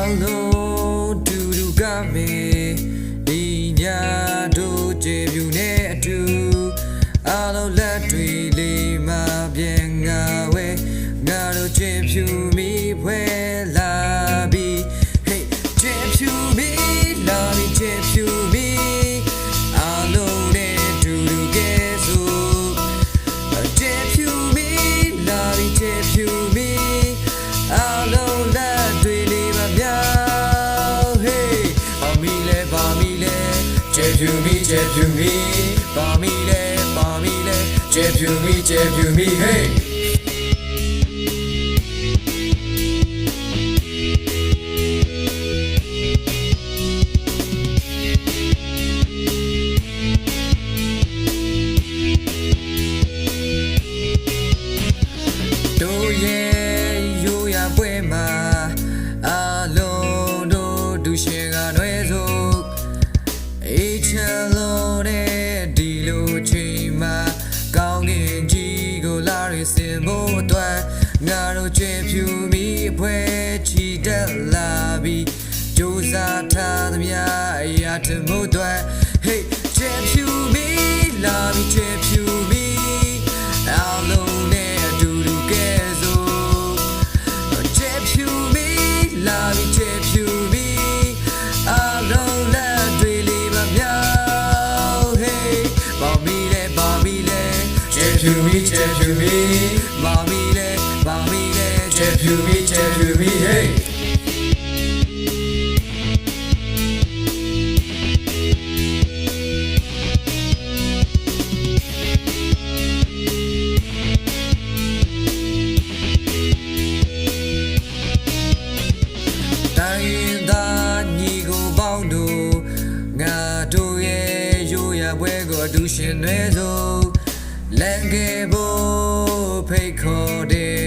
Alo du game đi nhà đô chế view nè du alo la tùy lì mà bien ngà we ngà đô chế view mi we la bi hey chế view mi la bi chế view mi alo nè du ke so chế view mi la bi chế view mi alo la tùy lì mà biao hey ba mi le chế view mi ba mi le chế view mi hey do ye yo ya bwe ma alo do du shin ga nwe so Hello ne di loချိန်မှာကောင်းကင်ကြီးကိုလာရစင်ဖို့အတွက်ငါတို့ကြွေဖြူမိအဖွဲချီတက်လာပြီးကြိုးစားထားသမျှအရာတမို့အတွက် Hey ကြွေဖြူမိလာပြီးကြွေဖြူမိအလုံးနဲ့အတူတူကဲဆိုကြွေဖြူမိလာပြီးကြွေဖြူမိအလုံးနဲ့တွေ့လေမမြောက် Hey ပါမီလေchế view mi ba mi le chế view mi heyတိုင်းသားညီကိုပေါင်းတို့ငါတို့ရဲ့ရိုးရာပွဲကိုအတူရှင်တွေစို့လက်ငယ်ဖို့ဖိတ်ခေါ်တဲ့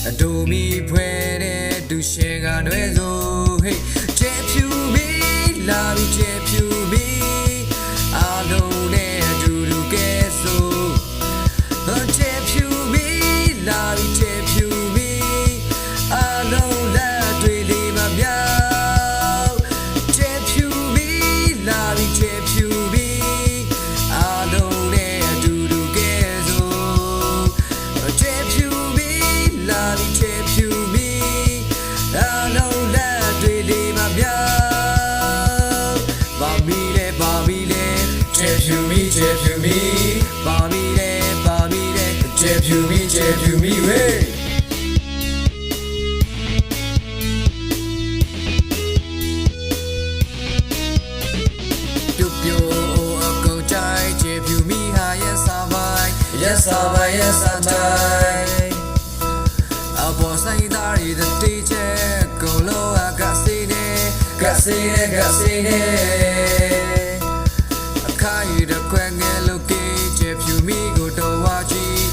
အတူမီဖွဲ့တဲ့သူရှင်ကနွယ်စို့ Hey chếဖြူမီလာပြီးchếဖြူမီအလုံးနဲ့အတူတူကဲဆိုchếဖြူမီလာပြီးchếဖြူမီအလုံးလက်တွေ့လေးမမြောက်chếဖြူမီလာပြီးchếဖြူမီအလုံးနဲ့အတူတူကဲဆိုchếဖြူမီလာပြီးchếဖြူမီအလုံးလက်တွေ့လေးမမြောက်ပါမီလေchếဖြူမီပါမီလေchếဖြူမီဝေးYes, I die. I was saying that the teacher go low. I got seen it. I can't eat a quang and look at you. Me go to watch it.